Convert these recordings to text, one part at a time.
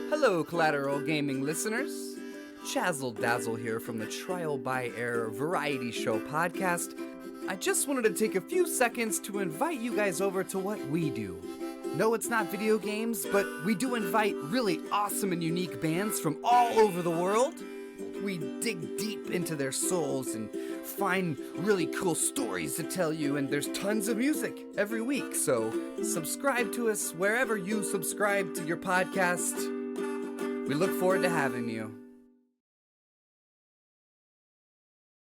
Hello, Collateral Gaming listeners. Chazzle Dazzle here from the Trial by Error Variety Show podcast. I just wanted to take a few seconds to invite you guys over to what we do. No, it's not video games, but we do invite really awesome and unique bands from all over the world. We dig deep into their souls and find really cool stories to tell you, and there's tons of music every week, so subscribe to us wherever you subscribe to your podcast. We look forward to having you.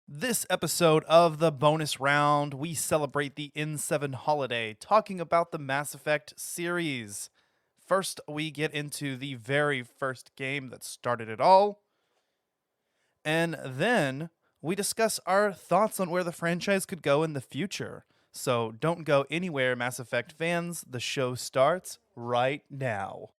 This episode of the bonus round, we celebrate the N7 holiday, talking about the Mass Effect series. First, we get into the very first game that started it all, and then we discuss our thoughts on where the franchise could go in the future. So don't go anywhere, Mass Effect fans. The show starts right now.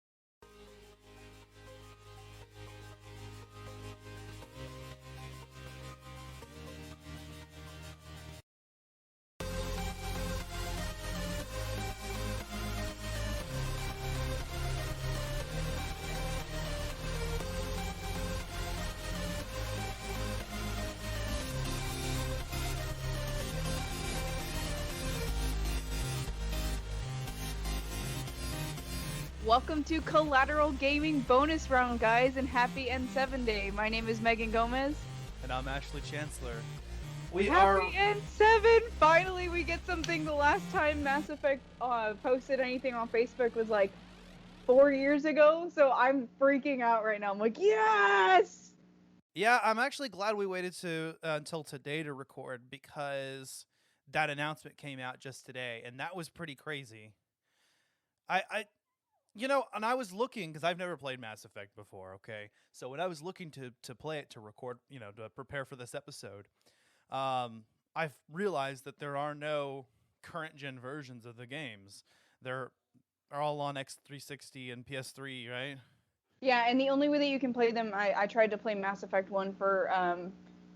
Welcome to Collateral Gaming bonus round, guys, and happy N7 day. My name is Megan Gomez. And I'm Ashley Chancellor. Happy N7! Finally, we get something. The last time Mass Effect posted anything on Facebook was like 4 years ago, so I'm freaking out right now. I'm like, yes! Yeah, I'm actually glad we waited until today to record, because that announcement came out just today, and that was pretty crazy. And I was looking, because I've never played Mass Effect before, okay? So when I was looking to play it, to record, to prepare for this episode, I've realized that there are no current-gen versions of the games. They're all on X360 and PS3, right? Yeah, and the only way that you can play them, I tried to play Mass Effect 1 for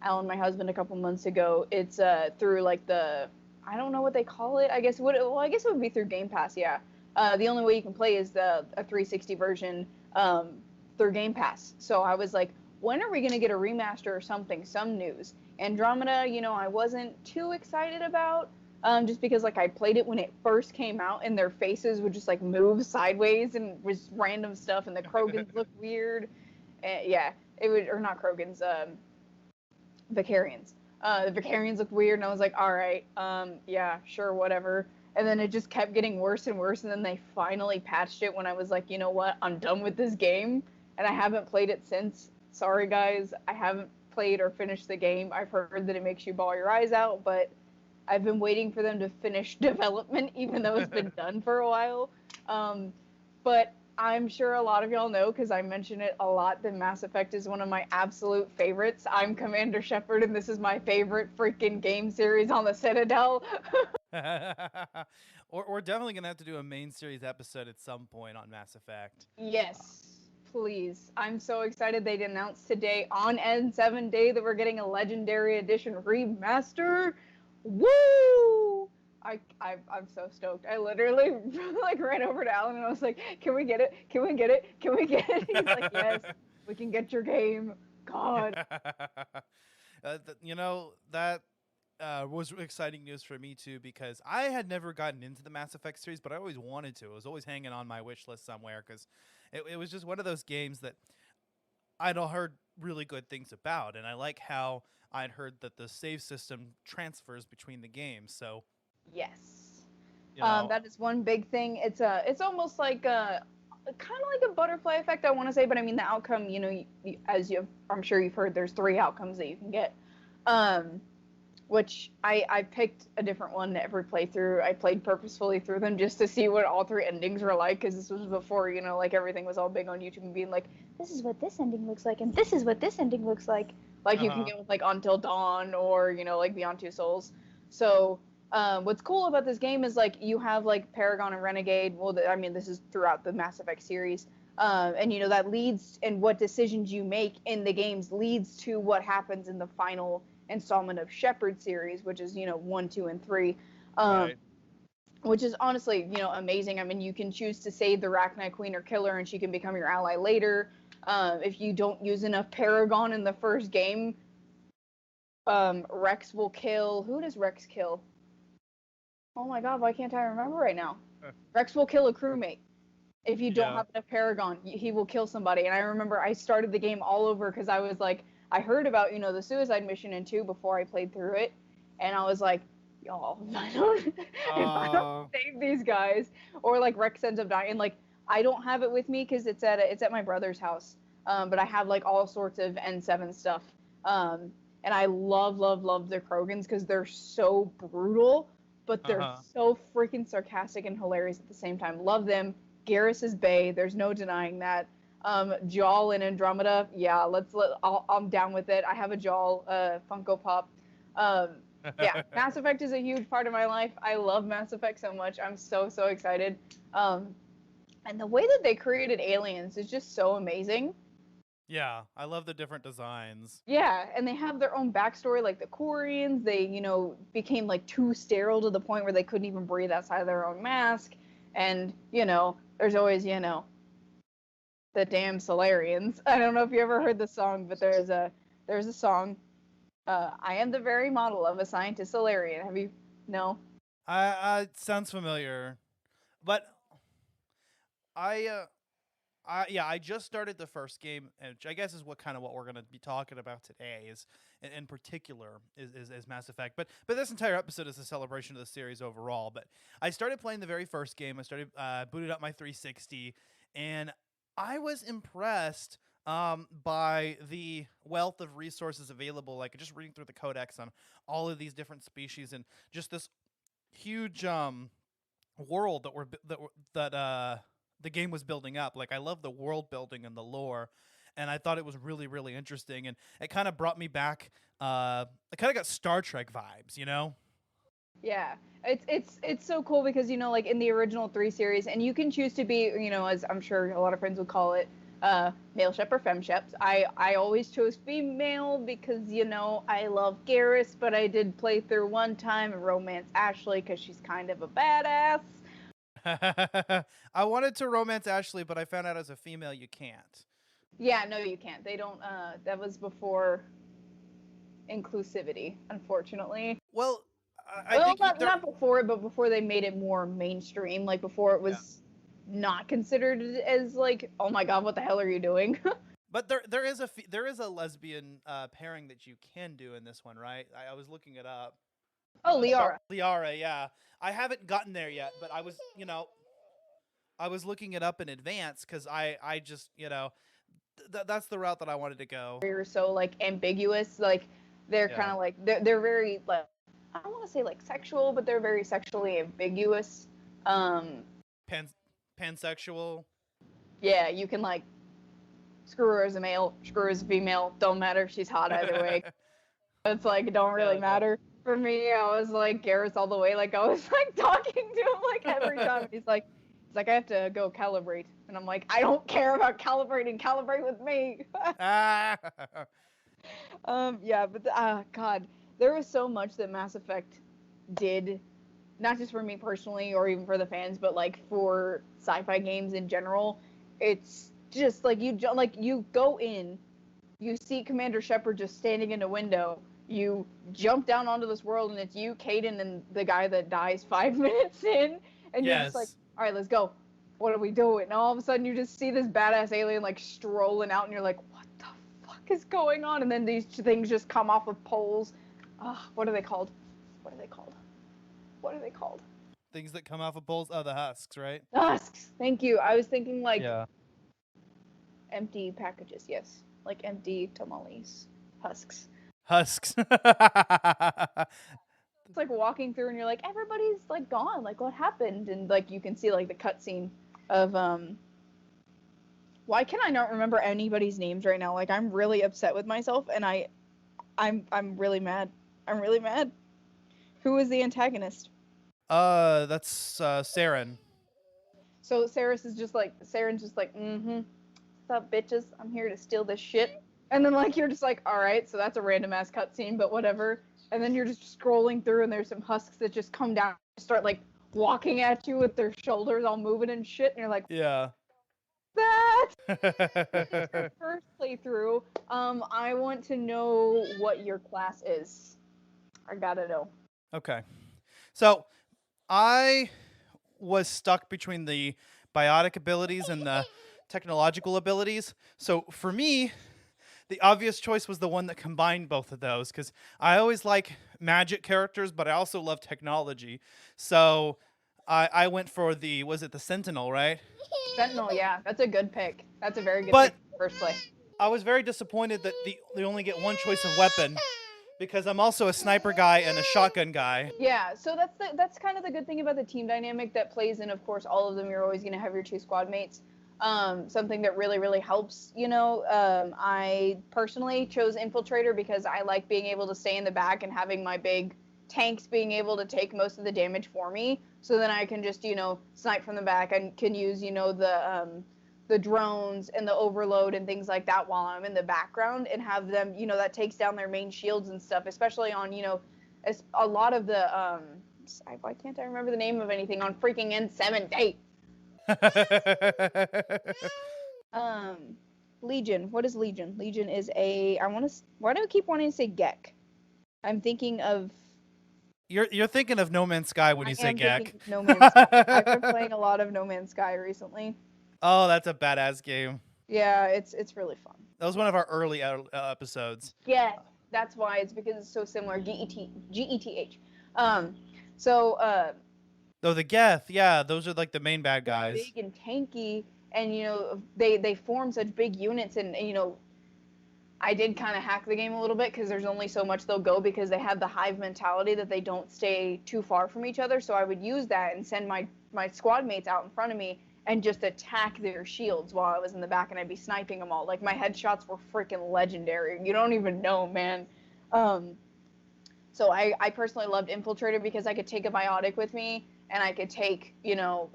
Alan, my husband, a couple months ago. It's through like I don't know what they call it. I guess I guess it would be through Game Pass, yeah. The only way you can play is a 360 version through Game Pass. So I was like, when are we going to get a remaster or something, some news? Andromeda, I wasn't too excited about, just because like I played it when it first came out and their faces would just like move sideways and was random stuff, and the Krogans looked weird. Yeah, it would, or not Krogans, Vicarians. The Vicarians looked weird, and I was like, all right, yeah, sure, whatever. And then it just kept getting worse and worse, and then they finally patched it when I was like, you know what, I'm done with this game, and I haven't played it since. Sorry, guys, I haven't played or finished the game. I've heard that it makes you bawl your eyes out, but I've been waiting for them to finish development, even though it's been done for a while. But I'm sure a lot of y'all know, because I mention it a lot, that Mass Effect is one of my absolute favorites. I'm Commander Shepard, and this is my favorite freaking game series on the Citadel. We're definitely going to have to do a main series episode at some point on Mass Effect. Yes, please. I'm so excited they announced today on N7 Day that we're getting a Legendary Edition remaster. Woo! I'm so stoked. I literally like ran over to Alan and I was like, can we get it? Can we get it? Can we get it? He's like, yes, we can get your game. God. That was exciting news for me too, because I had never gotten into the Mass Effect series, but I always wanted to. It was always hanging on my wish list somewhere, because it was just one of those games that I'd heard really good things about, and I like how I'd heard that the save system transfers between the games. So Yes. you know, That is one big thing. It's almost like kind of like a butterfly effect, I want to say, but I mean the outcome. I'm sure you've heard, there's 3 outcomes that you can get. Which I picked a different one every playthrough. I played purposefully through them just to see what all 3 endings were like, because this was before, like everything was all big on YouTube and being like, this is what this ending looks like, and this is what this ending looks like. Like you can get with like Until Dawn or, like Beyond Two Souls. So what's cool about this game is like you have like Paragon and Renegade. Well, this is throughout the Mass Effect series. And that leads, and what decisions you make in the games leads to what happens in the final installment of Shepard series, which is 1, 2, and 3. right. which is honestly, amazing. I mean, you can choose to save the Arachnite Queen or kill her, and she can become your ally later. If you don't use enough Paragon in the first game, Rex will kill. Who does Rex kill? Oh my god, why can't I remember right now? Rex will kill a crewmate. If you don't have enough Paragon, he will kill somebody. And I remember I started the game all over because I was like, I heard about, the suicide mission in 2 before I played through it. And I was like, y'all, if I don't save these guys, or like Rex ends up dying, like I don't have it with me because it's at my brother's house. But I have like all sorts of N7 stuff. And I love the Krogans because they're so brutal, but they're so freaking sarcastic and hilarious at the same time. Love them. Garrus is bae. There's no denying that. Jaal and Andromeda, yeah, I'm down with it. I have a Jaal Funko Pop. Yeah, Mass Effect is a huge part of my life. I love Mass Effect so much. I'm so excited. And the way that they created aliens is just so amazing. Yeah, I love the different designs. Yeah, and they have their own backstory, like the Quarians. They, became like too sterile to the point where they couldn't even breathe outside of their own mask. And, there's always, the damn Solarians. I don't know if you ever heard the song, but there's a song. I am the very model of a scientist Solarian. Have you? No. It sounds familiar, but I just started the first game, which I guess is what we're going to be talking about today. Is in particular is Mass Effect, but this entire episode is a celebration of the series overall. But I started playing the very first game. I started booted up my 360, and I was impressed by the wealth of resources available. Like just reading through the codex on all of these different species, and just this huge world that the game was building up. Like I love the world building and the lore, and I thought it was really, really interesting. And it kind of brought me back. I kind of got Star Trek vibes, Yeah, it's so cool because like in the original 3 series, and you can choose to be, as I'm sure a lot of friends would call it, male shep or fem sheps. I always chose female because I love Garrus, but I did play through one time and romance Ashley because she's kind of a badass. I wanted to romance Ashley, but I found out as a female you can't. Yeah, no, you can't. They don't. That was before inclusivity, unfortunately. Well, not before it, but before they made it more mainstream. Like before it was not considered as like, oh my god, what the hell are you doing? But there is a lesbian pairing that you can do in this one, right? I was looking it up. Oh, Liara. Liara, yeah. I haven't gotten there yet, but I was, I was looking it up in advance because I just, that's the route that I wanted to go. They're so like ambiguous, like they're kind of like they're very like, I don't want to say like sexual, but they're very sexually ambiguous. Pansexual. Yeah, you can like screw her as a male, screw her as a female, don't matter. She's hot either way. It's like it don't really matter. For me, I was like Garrus all the way. Like I was like talking to him like every time. He's like I have to go calibrate, and I'm like, I don't care about calibrating. Calibrate with me. Yeah, but God, there was so much that Mass Effect did, not just for me personally or even for the fans, but like for sci-fi games in general. It's just like you go in, you see Commander Shepard just standing in a window. You jump down onto this world, and it's you, Caden, and the guy that dies 5 minutes in, and you're just like, all right, let's go. What are we doing? And all of a sudden, you just see this badass alien like strolling out, and you're like, what the fuck is going on? And then these things just come off of poles. What are they called? What are they called? What are they called? Things that come off of poles? Oh, the husks, right? Husks. Thank you. I was thinking like empty packages. Yes, like empty tamales. Husks. Husks. It's like walking through and you're like, everybody's like gone, like what happened? And like you can see like the cutscene of why can I not remember anybody's names right now? Like I'm really upset with myself, and I'm really mad. I'm really mad. Who is the antagonist? That's Saren. So Saren's just like, what's up, bitches? I'm here to steal this shit. And then, like, you're just like, all right, so that's a random-ass cutscene, but whatever. And then you're just scrolling through, and there's some husks that just come down and start, like, walking at you with their shoulders all moving and shit, and you're like, Yeah. that. This is your first playthrough. I want to know what your class is. I gotta know. Okay. So I was stuck between the biotic abilities and the technological abilities. So for me, the obvious choice was the one that combined both of those because I always like magic characters, but I also love technology. So I went for was it the Sentinel, right? Sentinel, yeah, that's a good pick. That's a very good But pick for first play. I was very disappointed that they only get one choice of weapon because I'm also a sniper guy and a shotgun guy. Yeah, so that's kind of the good thing about the team dynamic that plays in. Of course, all of them, you're always going to have your two squad mates. Something that really, really helps, I personally chose Infiltrator because I like being able to stay in the back and having my big tanks being able to take most of the damage for me. So then I can just, snipe from the back and can use, the drones and the overload and things like that while I'm in the background and have them, that takes down their main shields and stuff, especially on, a lot of the, why can't I remember the name of anything on freaking N7? Legion. What is Legion? Legion is why do I keep wanting to say Gek? I'm thinking of. You're thinking of No Man's Sky when you say Gek. No Man's Sky. I've been playing a lot of No Man's Sky recently. Oh, that's a badass game. Yeah, it's really fun. That was one of our early episodes. Yeah, that's why. It's because it's so similar. Geth. So. Oh, the Geth. Yeah, those are like the main bad guys. Big and tanky, and they form such big units, and I did kind of hack the game a little bit because there's only so much they'll go because they have the hive mentality that they don't stay too far from each other. So I would use that and send my squad mates out in front of me and just attack their shields while I was in the back, and I'd be sniping them all. Like, my headshots were freaking legendary. You don't even know, man. So I personally loved Infiltrator because I could take a biotic with me, and I could take,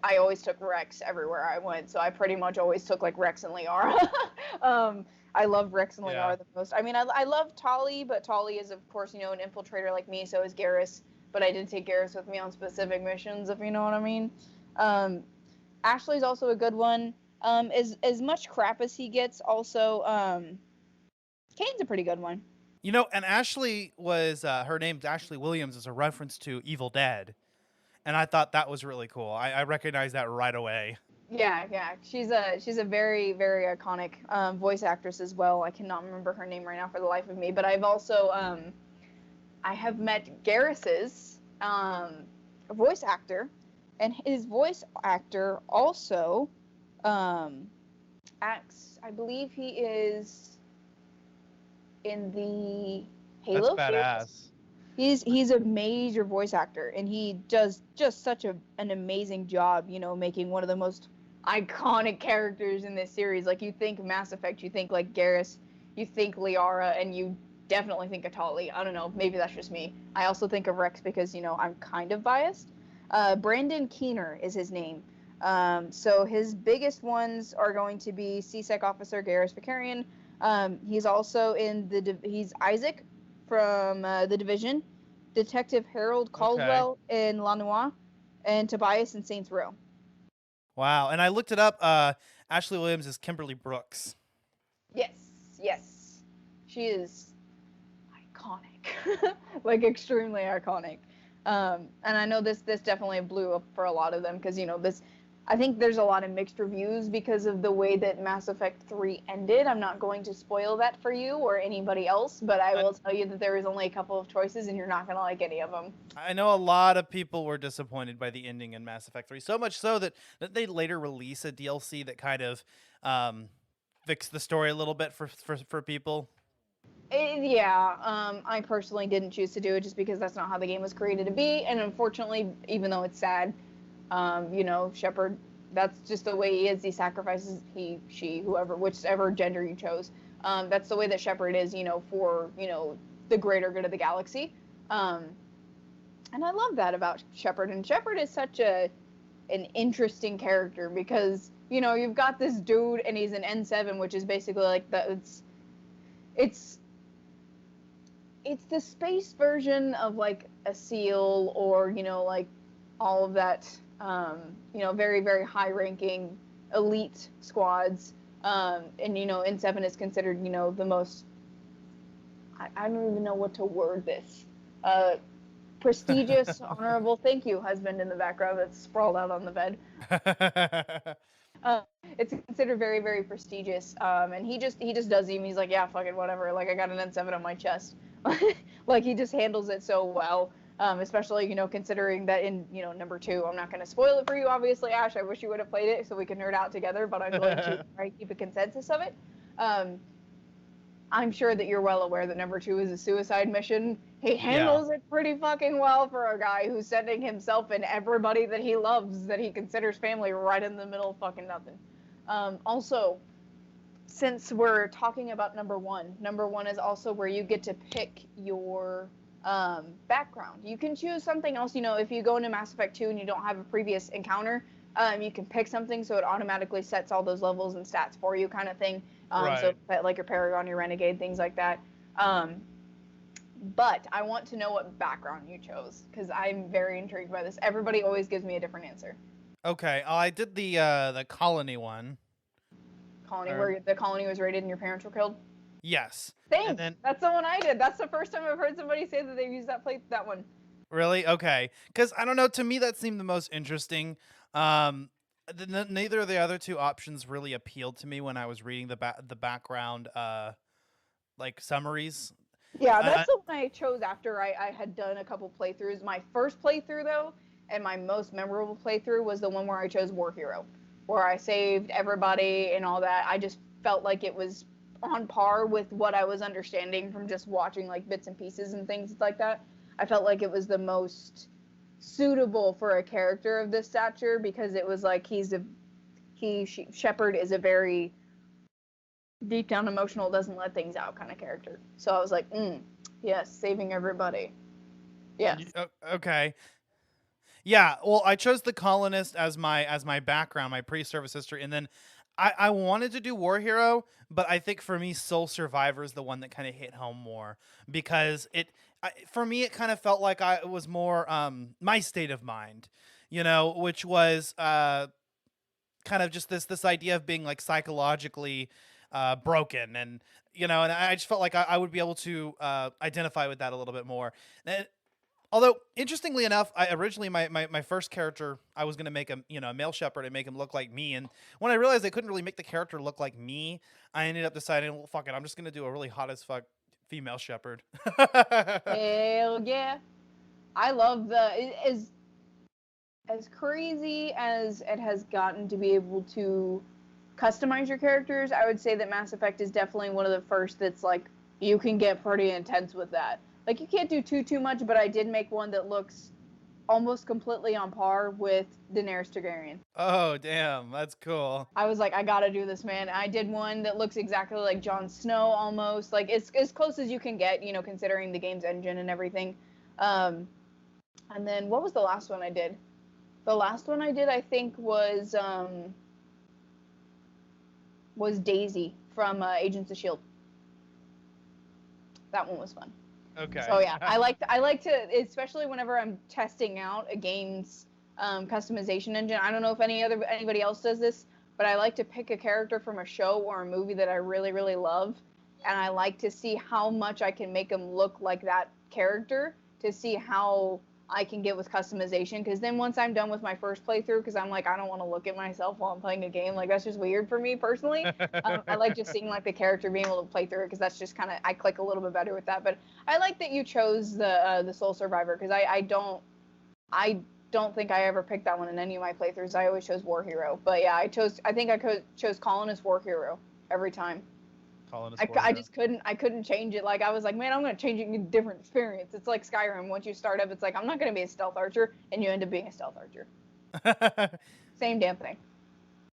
I always took Rex everywhere I went. So I pretty much always took, like, Rex and Liara. I love Rex and Liara the most. I mean, I love Tali, but Tali is, of course, an Infiltrator like me, so is Garrus. But I did take Garrus with me on specific missions, if you know what I mean. Ashley's also a good one. As much crap as he gets, also, Kane's a pretty good one. And Ashley was, her name's Ashley Williams, is a reference to Evil Dead. And I thought that was really cool. I recognized that right away. Yeah. She's a very, very iconic voice actress as well. I cannot remember her name right now for the life of me. But I've also, I have met Garrus's voice actor. And his voice actor also acts, I believe he is in the Halo That's badass. series. He's a major voice actor, and he does just such an amazing job, making one of the most iconic characters in this series. Like, you think Mass Effect, you think, like, Garrus, you think Liara, and you definitely think of Tali. I don't know, maybe that's just me. I also think of Rex because, I'm kind of biased. Brandon Keener is his name. So his biggest ones are going to be CSEC Officer Garrus Vakarian. He's also he's Isaac from The Division, Detective Harold Caldwell in La Noire, and Tobias in Saints Row. Wow, and I looked it up. Ashley Williams is Kimberly Brooks. Yes. She is iconic. Like, extremely iconic. And I know this definitely blew up for a lot of them because, I think there's a lot of mixed reviews because of the way that Mass Effect 3 ended. I'm not going to spoil that for you or anybody else, but I will tell you that there is only a couple of choices and you're not going to like any of them. I know a lot of people were disappointed by the ending in Mass Effect 3, so much so that they later release a DLC that kind of fixed the story a little bit for people. I personally didn't choose to do it just because that's not how the game was created to be, and unfortunately, even though it's sad, Shepard, that's just the way he is. He sacrifices, he, she, whoever, whichever gender you chose. That's the way that Shepard is, for, the greater good of the galaxy. And I love that about Shepard. And Shepard is such an interesting character because, you've got this dude and he's an N7, which is basically like it's the space version of, like, a SEAL or, like, all of that, very, very high ranking elite squads. And, N7 is considered, the most, I don't even know what to word this. Prestigious, honorable, thank you, husband in the background that's sprawled out on the bed. Uh, it's considered very, very prestigious. And he just does even. He's like, yeah, fuck it, whatever. Like, I got an N7 on my chest. Like, he just handles it so well. Especially, considering that in, number 2, I'm not going to spoil it for you, obviously, Ash. I wish you would have played it so we could nerd out together, but I'm going to try to keep a consensus of it. I'm sure that you're well aware that number 2 is a suicide mission. He handles it pretty fucking well for a guy who's sending himself and everybody that he loves, that he considers family, right in the middle of fucking nothing. Also, since we're talking about number 1 is also where you get to pick your background. You can choose something else. If you go into Mass Effect 2 and you don't have a previous encounter, you can pick something so it automatically sets all those levels and stats for you, kind of thing. Right. So like your Paragon, your Renegade, things like that. But I want to know what background you chose, because I'm very intrigued by this. Everybody always gives me a different answer. Okay, I did the colony one. Where the colony was raided and your parents were killed? Yes. Thanks. That's the one I did. That's the first time I've heard somebody say that they've used that one. Really? Okay. Because I don't know. To me, that seemed the most interesting. Neither of the other 2 options really appealed to me when I was reading the background like summaries. Yeah, that's the one I chose after I had done a couple playthroughs. My first playthrough, though, and my most memorable playthrough was the one where I chose War Hero, where I saved everybody and all that. I just felt like it was on par with what I was understanding from just watching like bits and pieces and things like that. I felt like it was the most suitable for a character of this stature, because it was like Shepard is a very deep down emotional, doesn't let things out kind of character. So I was like, yes, saving everybody. Yes. Okay. Yeah, well, I chose the colonist as my background, my pre-service history, and then I wanted to do War Hero, but I think for me, Soul Survivor is the one that kind of hit home more, because for me, it kind of felt like it was more my state of mind, which was kind of just this idea of being like psychologically broken, and and I just felt like I would be able to identify with that a little bit more. And, although, interestingly enough, I originally my first character, I was going to make him, a male shepherd and make him look like me. And when I realized I couldn't really make the character look like me, I ended up deciding, well, fuck it, I'm just going to do a really hot as fuck female shepherd. Hell yeah. I love as crazy as it has gotten to be able to customize your characters, I would say that Mass Effect is definitely one of the first that's like, you can get pretty intense with that. Like, you can't do too much, but I did make one that looks almost completely on par with Daenerys Targaryen. Oh, damn, that's cool. I was like, I gotta do this, man. I did one that looks exactly like Jon Snow, almost. Like, it's as close as you can get, considering the game's engine and everything. And then, what was the last one I did? The last one I did, I think, was Daisy from Agents of S.H.I.E.L.D. That one was fun. Okay. So yeah, I like to, especially whenever I'm testing out a game's customization engine. I don't know if anybody else does this, but I like to pick a character from a show or a movie that I really, really love, and I like to see how much I can make them look like that character, to see how I can get with customization. Because then once I'm done with my first playthrough, because I'm like, I don't want to look at myself while I'm playing a game. Like, that's just weird for me personally. I like just seeing like the character being able to play through it, because that's just kind of, I click a little bit better with that. But I like that you chose the Soul Survivor, because I don't think I ever picked that one in any of my playthroughs. I always chose War Hero. But yeah, I think I chose Colonist War Hero every time. I just couldn't change it. Like, I was like, man, I'm going to change it in a different experience. It's like Skyrim. Once you start up, it's like, I'm not going to be a stealth archer, and you end up being a stealth archer. Same damn thing.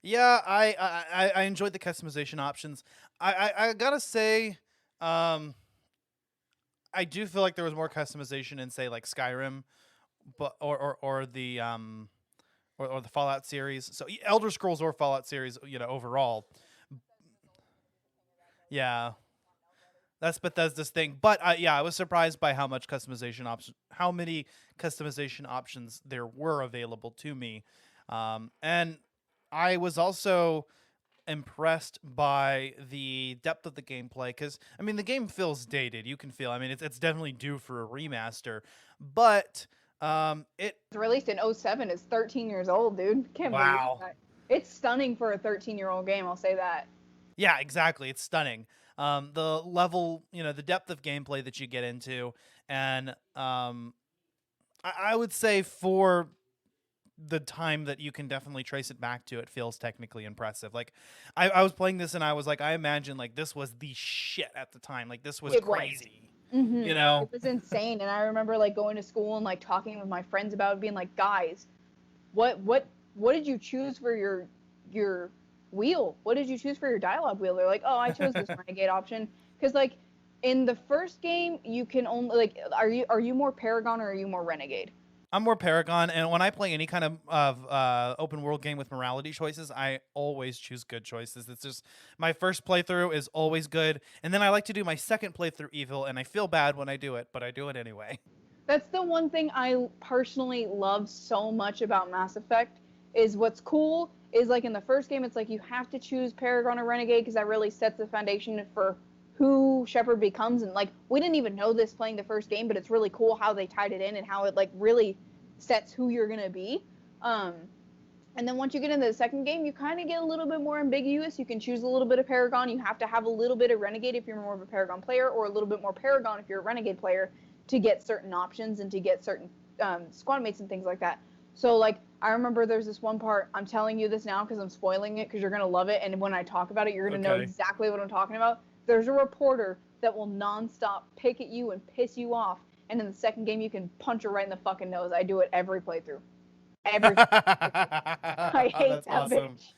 Yeah, I enjoyed the customization options. I gotta say, I do feel like there was more customization in, say, like Skyrim, but or the Fallout series. So Elder Scrolls or Fallout series, overall. Yeah. That's Bethesda's thing. But yeah, I was surprised by how many customization options there were available to me. And I was also impressed by the depth of the gameplay, because I mean the game feels dated. You can feel, I mean, it's definitely due for a remaster, but it It's released in '07. It's 13 years old, dude. Can't believe wow. that. It's stunning for a 13-year-old game, I'll say that. Yeah, exactly. It's stunning. The level, the depth of gameplay that you get into, and I would say for the time that you can definitely trace it back to, it feels technically impressive. Like, I was playing this and I was like, I imagine like this was the shit at the time. Like this was It crazy. Mm-hmm. You know? It was insane. And I remember like going to school and like talking with my friends about it, being like, guys, what did you choose for your wheel? What did you choose for your dialogue wheel? They're like, oh, I chose this renegade option. Because like in the first game, you can only like, are you more Paragon or are you more Renegade? I'm more Paragon, and when I play any kind of open world game with morality choices, I always choose good choices. It's just my first playthrough is always good, and then I like to do my second playthrough evil, and I feel bad when I do it, but I do it anyway. That's the one thing I personally love so much about Mass Effect is what's cool is like in the first game, it's like you have to choose Paragon or Renegade because that really sets the foundation for who Shepard becomes. And like, we didn't even know this playing the first game, but it's really cool how they tied it in and how it like really sets who you're going to be. And then once you get into the second game, you kind of get a little bit more ambiguous. You can choose a little bit of Paragon. You have to have a little bit of Renegade if you're more of a Paragon player, or a little bit more Paragon if you're a Renegade player, to get certain options and to get certain squad mates and things like that. So like, I remember there's this one part, I'm telling you this now because I'm spoiling it because you're going to love it. And when I talk about it, you're going to know exactly what I'm talking about. There's a reporter that will nonstop pick at you and piss you off. And in the second game, you can punch her right in the fucking nose. I do it every playthrough. Every I hate That's that awesome. bitch.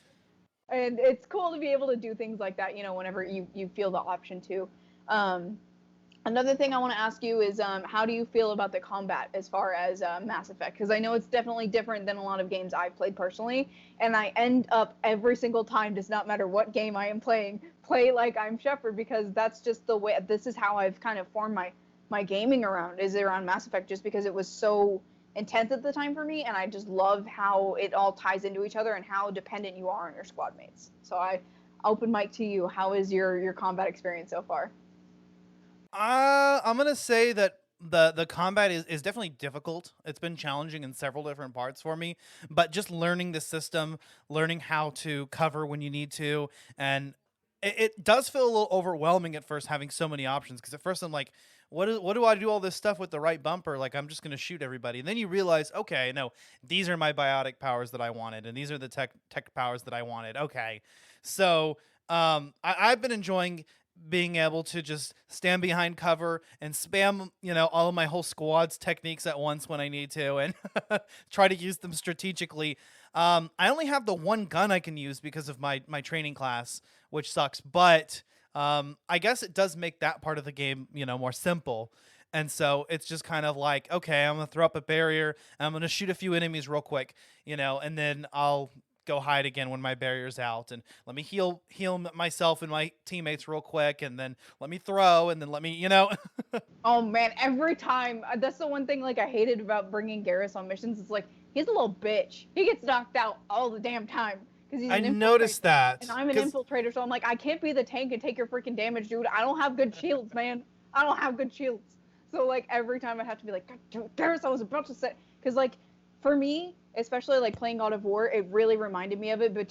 And it's cool to be able to do things like that, whenever you feel the option to. Another thing I want to ask you is how do you feel about the combat as far as Mass Effect? Because I know it's definitely different than a lot of games I've played personally, and I end up every single time, does not matter what game I am playing, play like I'm Shepard, because that's just the way, this is how I've kind of formed my gaming around Mass Effect, just because it was so intense at the time for me, and I just love how it all ties into each other and how dependent you are on your squad mates. So I open mic to you. How is your combat experience so far? I'm gonna say that the combat is definitely difficult. It's been challenging in several different parts for me, but just learning the system, learning how to cover when you need to, and it does feel a little overwhelming at first having so many options. Because at first I'm like, what do I do all this stuff with the right bumper? Like, I'm just gonna shoot everybody, and then you realize, okay, no, these are my biotic powers that I wanted, and these are the tech powers that I wanted. Okay, so I've been enjoying being able to just stand behind cover and spam, all of my whole squad's techniques at once when I need to, and try to use them strategically. I only have the one gun I can use because of my training class, which sucks, but I guess it does make that part of the game, more simple. And so it's just kind of like, okay, I'm going to throw up a barrier, and I'm going to shoot a few enemies real quick, and then I'll go hide again when my barrier's out, and let me heal myself and my teammates real quick, and then let me throw, and then let me. Oh man, every time, that's the one thing like I hated about bringing Garrus on missions. It's like, he's a little bitch. He gets knocked out all the damn time because he's an I noticed that, and I'm an infiltrator, so I'm like, I can't be the tank and take your freaking damage, dude. I don't have good shields, man. I don't have good shields. So like every time I have to be like, Garrus, I was about to say, because like for me, especially like playing God of War, it really reminded me of it. But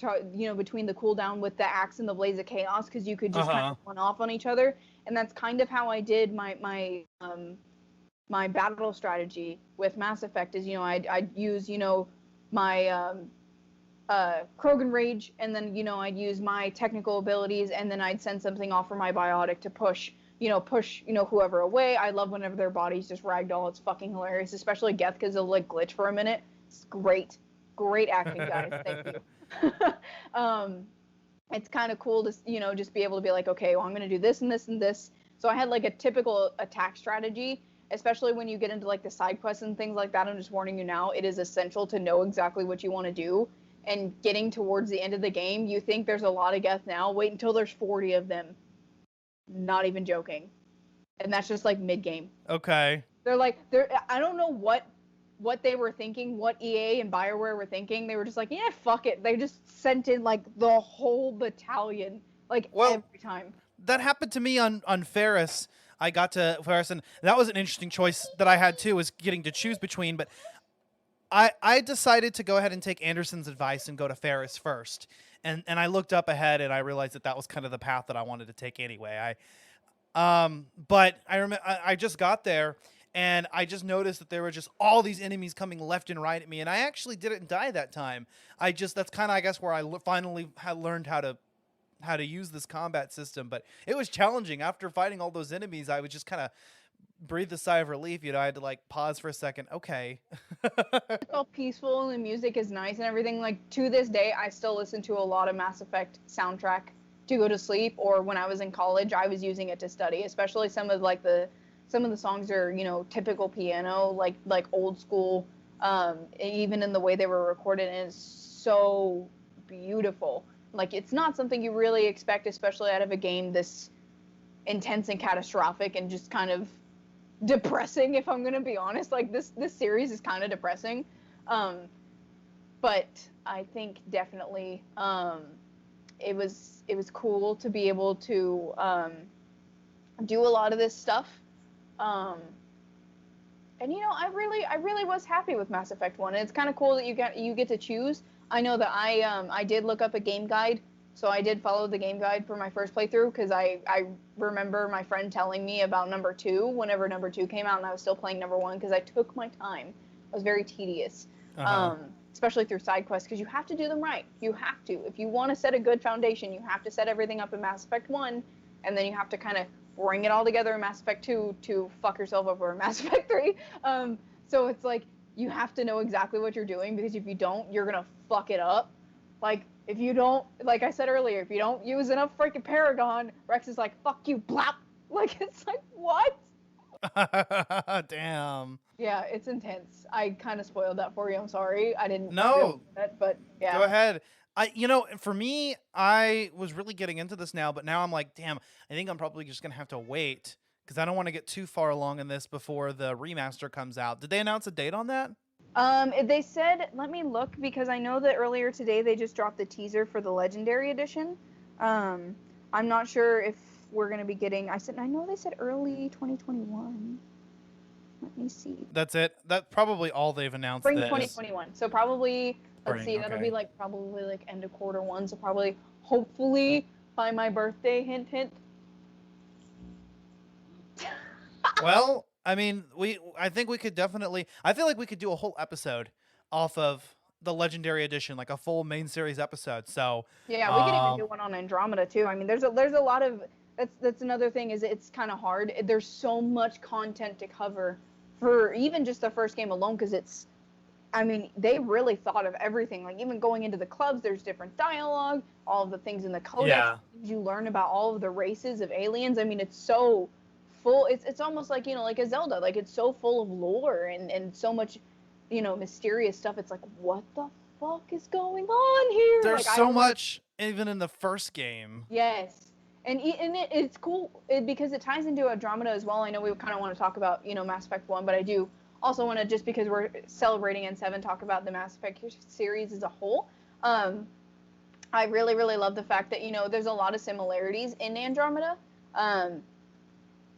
between the cooldown with the axe and the Blaze of Chaos, because you could just kind of one off on each other, and that's kind of how I did my battle strategy with Mass Effect. Is I'd use my Krogan Rage, and then I'd use my technical abilities, and then I'd send something off for my biotic to push whoever away. I love whenever their bodies just ragdoll. It's fucking hilarious, especially Geth, because it'll like glitch for a minute. It's great acting, guys. Thank you. It's kind of cool to just be able to be like, okay, well, I'm gonna do this and this and this. So I had like a typical attack strategy, especially when you get into like the side quests and things like that. I'm just warning you now, it is essential to know exactly what you want to do. And getting towards the end of the game, you think there's a lot of Geth now. Wait until there's 40 of them. Not even joking. and that's just like mid game. Okay. I don't know what they were thinking, what EA and BioWare were thinking. They were just like, yeah, fuck it. They just sent in like the whole battalion, like every time. That happened to me on Ferris. I got to Ferris, and that was an interesting choice that I had too, was getting to choose between. But I decided to go ahead and take Anderson's advice and go to Ferris first. And I looked up ahead and I realized that was kind of the path that I wanted to take anyway. But I remember I just got there and I just noticed that there were just all these enemies coming left and right at me, and I actually didn't die that time. That's kind of, I guess, where I finally had learned how to use this combat system. But it was challenging. After fighting all those enemies, I would just kind of breathe a sigh of relief. I had to like pause for a second. Okay. It's all peaceful and the music is nice and everything. Like to this day, I still listen to a lot of Mass Effect soundtrack to go to sleep, or when I was in college, I was using it to study. Especially some of the songs are typical piano, like old school, even in the way they were recorded, and it's so beautiful. Like it's not something you really expect, especially out of a game this intense and catastrophic and just kind of depressing, if I'm gonna be honest. Like this series is kind of depressing, but I think definitely it was cool to be able to do a lot of this stuff, and I really was happy with Mass Effect 1. And it's kind of cool that you get to choose. I know that I did look up a game guide. So I did follow the game guide for my first playthrough, because I remember my friend telling me about number 2 whenever number 2 came out, and I was still playing number 1 because I took my time. It was very tedious, especially through side quests, because you have to do them right. You have to. If you want to set a good foundation, you have to set everything up in Mass Effect 1, and then you have to kind of bring it all together in Mass Effect 2 to fuck yourself over in Mass Effect 3. So it's like you have to know exactly what you're doing, because if you don't, you're going to fuck it up. Like, if you don't, like I said earlier, if you don't use enough freaking Paragon, Rex is like, fuck you, blap. Like, it's like, what? Damn. Yeah, it's intense. I kind of spoiled that for you. I'm sorry. I didn't No. That, but yeah. Go ahead. For me, I was really getting into this now, but now I'm like, damn, I think I'm probably just going to have to wait, because I don't want to get too far along in this before the remaster comes out. Did they announce a date on that? They said, let me look, because I know that earlier today they just dropped the teaser for the Legendary Edition. I'm not sure if we're going to be getting, I know they said early 2021. Let me see. That's it. That's probably all they've announced. Spring 2021. So probably, let's see, okay. that'll be probably end of quarter 1. So probably, hopefully, by my birthday, hint, hint. Well, I mean, I think we could definitely, I feel like we could do a whole episode off of the Legendary Edition, like a full main series episode. So yeah, we could even do one on Andromeda too. I mean, there's a lot of, that's another thing, is it's kind of hard. There's so much content to cover for even just the first game alone, because they really thought of everything. Like even going into the clubs, there's different dialogue, all of the things in the codex, you learn about all of the races of aliens. I mean, it's so full. It's almost like, like a Zelda. Like it's so full of lore and so much, mysterious stuff. It's like, what the fuck is going on here? There's so much, even in the first game. Yes. And it's cool because it ties into Andromeda as well. I know we kind of want to talk about, Mass Effect 1, but I do also want to, just because we're celebrating N7, talk about the Mass Effect series as a whole. I really, really love the fact that, there's a lot of similarities in Andromeda.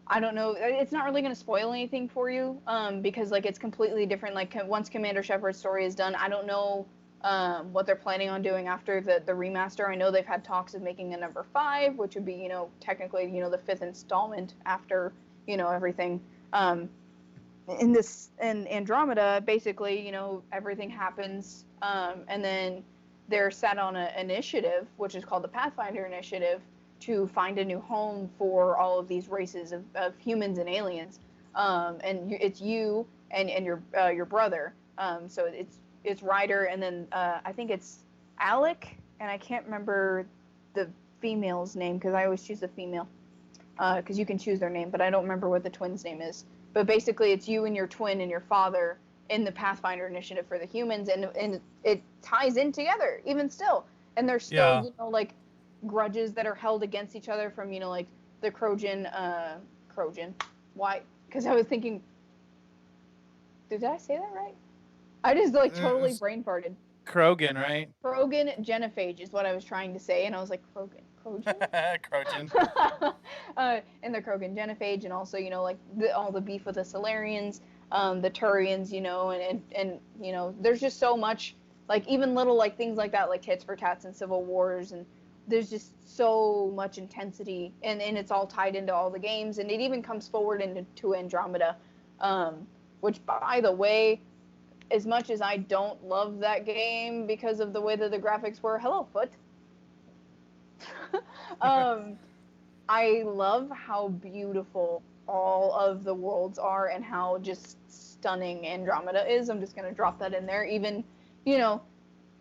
I don't know, it's not really going to spoil anything for you, because, it's completely different. Like, once Commander Shepard's story is done, I don't know what they're planning on doing after the remaster. I know they've had talks of making a number 5, which would be, technically, the 5th installment after, everything. In Andromeda, basically, everything happens, and then they're set on an initiative, which is called the Pathfinder Initiative, to find a new home for all of these races of humans and aliens. And it's you and your brother. So it's Ryder, and then I think it's Alec, and I can't remember the female's name, because I always choose the female, because you can choose their name, but I don't remember what the twin's name is. But basically, it's you and your twin and your father in the Pathfinder Initiative for the humans, and it ties in together, even still. And there's still, grudges that are held against each other from, the Krogan. Why? Because I was thinking, did I say that right? I just like totally brain farted. Krogan, right? Krogan genophage is what I was trying to say, and I was like, Krogan. Krogan. And the Krogan genophage, and also, you know, like all the beef with the Solarians, the Turians, you know, and you know, there's just so much, like even little like things like that, like tits for tats and civil wars, and there's just so much intensity, and it's all tied into all the games, and it even comes forward into Andromeda, which, by the way, as much as I don't love that game because of the way that the graphics were, hello, Foot. I love how beautiful all of the worlds are and how just stunning Andromeda is. I'm just going to drop that in there. Even, you know,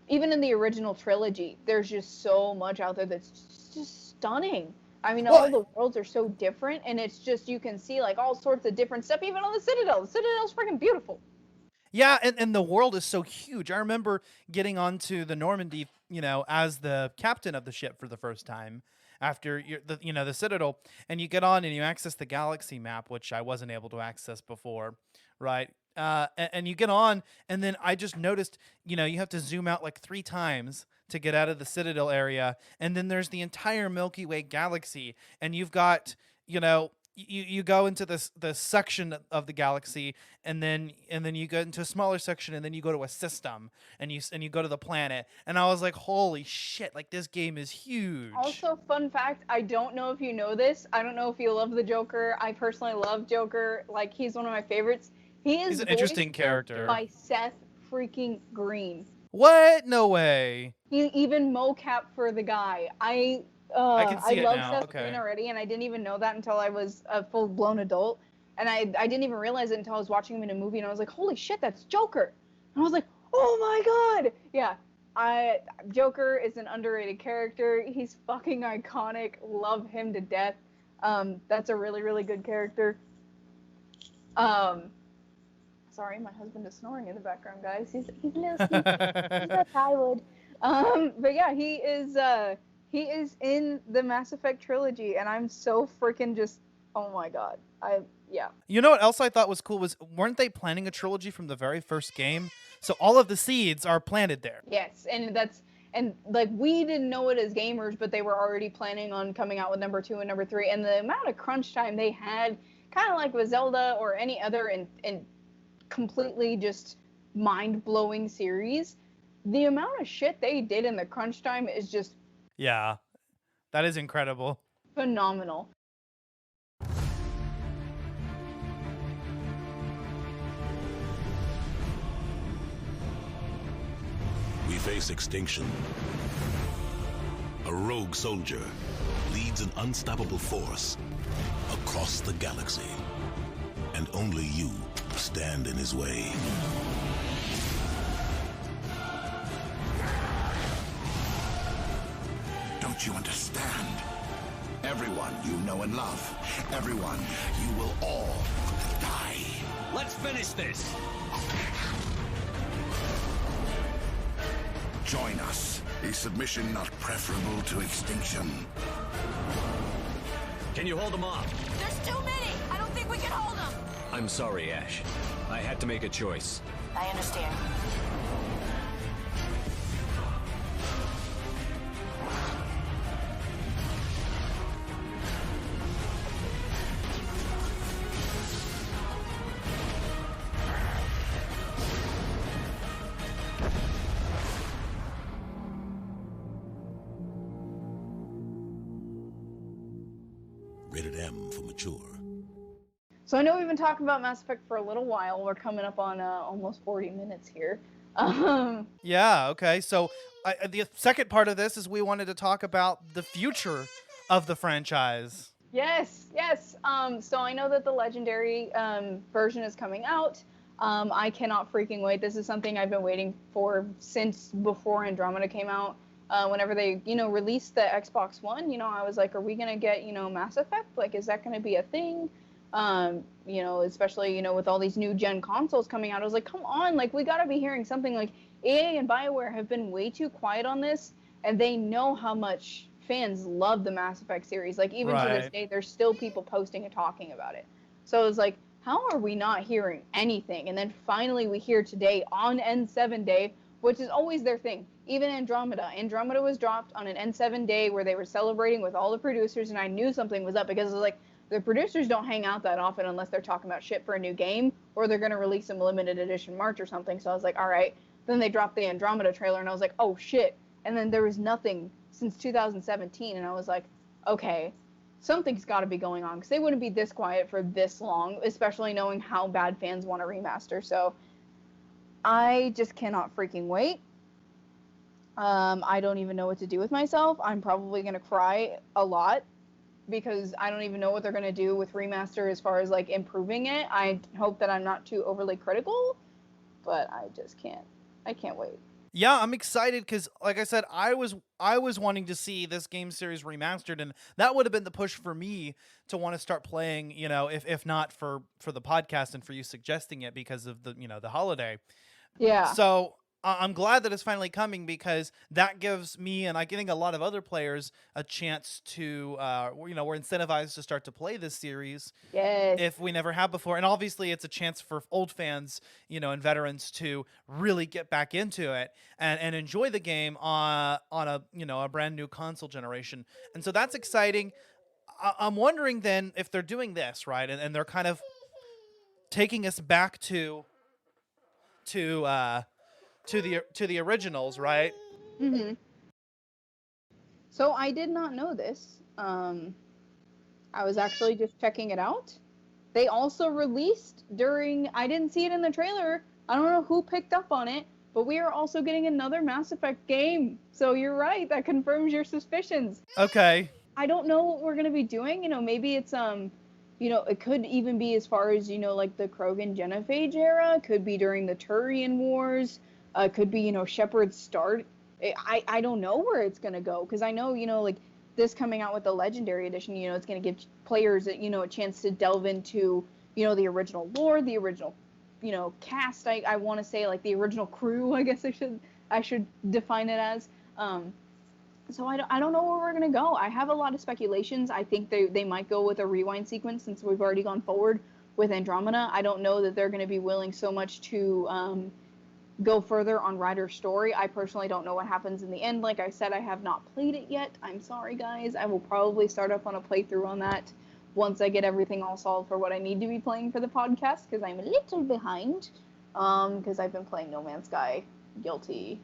even in the original trilogy, there's just so much out there that's just stunning. I mean, all the worlds are so different, and it's just, you can see like all sorts of different stuff, even on the Citadel. The Citadel's freaking beautiful. Yeah, and the world is so huge. I remember getting onto the Normandy, you know, as the captain of the ship for the first time after the Citadel, and you get on and you access the galaxy map, which I wasn't able to access before, right? And you get on, and then I just noticed, you know, you have to zoom out like 3 times to get out of the Citadel area, and then there's the entire Milky Way galaxy, and you've got, you know, you go into this section of the galaxy, and then you go into a smaller section, and then you go to a system, and you go to the planet, and I was like, holy shit, like this game is huge. Also, fun fact, I don't know if you know this, I don't know if you love the Joker. I personally love Joker. Like, he's one of my favorites. He's an interesting character. By Seth freaking Green. What? No way. He even mocap for the guy. I can see it love now. Seth Okay. Green already, and I didn't even know that until I was a full-blown adult. And I didn't even realize it until I was watching him in a movie, and I was like, holy shit, that's Joker. And I was like, oh my god. Yeah, Joker is an underrated character. He's fucking iconic. Love him to death. That's a really, really good character. Sorry, my husband is snoring in the background, guys. He's a little sleepy. He's like I would. But yeah, he is in the Mass Effect trilogy, and I'm so freaking just, oh my god. Yeah. You know what else I thought was cool was, weren't they planning a trilogy from the very first game? So all of the seeds are planted there. Yes, and like, we didn't know it as gamers, but they were already planning on coming out with number 2 and number 3, and the amount of crunch time they had, kind of like with Zelda or any other and completely just mind-blowing series, the amount of shit they did in the crunch time is just, yeah, that is incredible. Phenomenal. We face extinction. A rogue soldier leads an unstoppable force across the galaxy. And only you stand in his way. Don't you understand? Everyone you know and love, everyone, you will all die. Let's finish this. Join us. Is submission not preferable to extinction? Can you hold them off? There's too many! I don't think we can hold them! I'm sorry, Ash. I had to make a choice. I understand. Rated M for mature. So I know we've been talking about Mass Effect for a little while. We're coming up on almost 40 minutes here. Yeah, okay. So the second part of this is we wanted to talk about the future of the franchise. Yes. So I know that the Legendary version is coming out. I cannot freaking wait. This is something I've been waiting for since before Andromeda came out. Whenever they, released the Xbox One, I was like, are we going to get, Mass Effect? Like, is that going to be a thing? Especially, with all these new gen consoles coming out, I was like, come on, like, we got to be hearing something. Like, EA and BioWare have been way too quiet on this, and they know how much fans love the Mass Effect series. Like, even to this Right. day, there's still people posting and talking about it. So it was like, how are we not hearing anything? And then finally we hear today on N7 day, which is always their thing. Even Andromeda. Andromeda was dropped on an N7 day where they were celebrating with all the producers, and I knew something was up because it was like, the producers don't hang out that often unless they're talking about shit for a new game, or they're going to release some limited edition March or something. So I was like, all right. Then they dropped the Andromeda trailer, and I was like, oh shit. And then there was nothing since 2017, and I was like, okay, something's got to be going on, because they wouldn't be this quiet for this long, especially knowing how bad fans want a remaster. So I just cannot freaking wait. I don't even know what to do with myself. I'm probably going to cry a lot, because I don't even know what they're going to do with remaster as far as like improving it. I hope that I'm not too overly critical, but I just can't. I can't wait. Yeah, I'm excited because, like I said, I was wanting to see this game series remastered, and that would have been the push for me to want to start playing. You know, if not for the podcast and for you suggesting it because of the the holiday. Yeah. So I'm glad that it's finally coming, because that gives me, and I think a lot of other players, a chance to, we're incentivized to start to play this series Yes. if we never have before. And obviously it's a chance for old fans, and veterans to really get back into it and enjoy the game on a brand new console generation. And so that's exciting. I'm wondering then if they're doing this, right? And they're kind of taking us back to the originals, right? Mm-hmm. So I did not know this. I was actually just checking it out. They also released I didn't see it in the trailer. I don't know who picked up on it, but we are also getting another Mass Effect game. So you're right. That confirms your suspicions. Okay. I don't know what we're going to be doing. Maybe it's, it could even be as far as, like the Krogan Genophage era. Could be during the Turian Wars. Could be, Shepard's start. I don't know where it's going to go, because I know, like this coming out with the Legendary Edition, it's going to give players, a chance to delve into, the original lore, the original, cast. I want to say like the original crew, I guess I should define it as. So I don't know where we're going to go. I have a lot of speculations. I think they might go with a rewind sequence, since we've already gone forward with Andromeda. I don't know that they're going to be willing so much to go further on Ryder's story. I personally don't know what happens in the end. Like I said, I have not played it yet. I'm sorry, guys. I will probably start up on a playthrough on that once I get everything all solved for what I need to be playing for the podcast, because I'm a little behind, because I've been playing No Man's Sky. Guilty.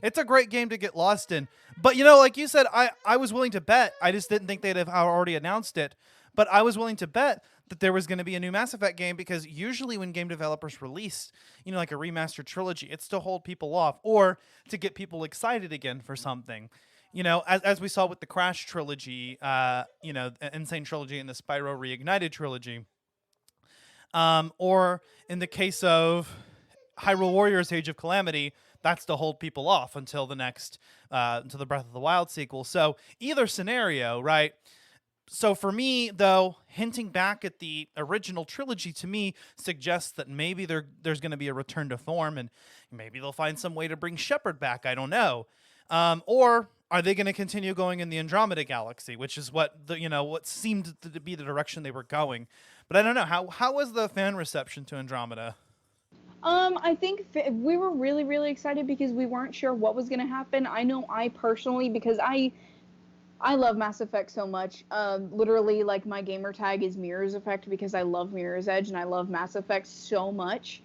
It's a great game to get lost in. But, like you said, I was willing to bet. I just didn't think they'd have already announced it. But I was willing to bet that there was going to be a new Mass Effect game, because usually when game developers release, like a remastered trilogy, it's to hold people off or to get people excited again for something. As we saw with the Crash trilogy, Insane Trilogy and the Spyro Reignited trilogy. Or in the case of Hyrule Warriors Age of Calamity, that's to hold people off until the next, until the Breath of the Wild sequel. So either scenario, right? So for me, though, hinting back at the original trilogy to me suggests that maybe there's going to be a return to form, and maybe they'll find some way to bring Shepard back. I don't know. Or are they going to continue going in the Andromeda galaxy, which is what what seemed to be the direction they were going. But I don't know. How was the fan reception to Andromeda? I think we were really, really excited because we weren't sure what was going to happen. I know I personally, because I love Mass Effect so much. Literally, like, my gamer tag is Mirror's Effect, because I love Mirror's Edge and I love Mass Effect so much.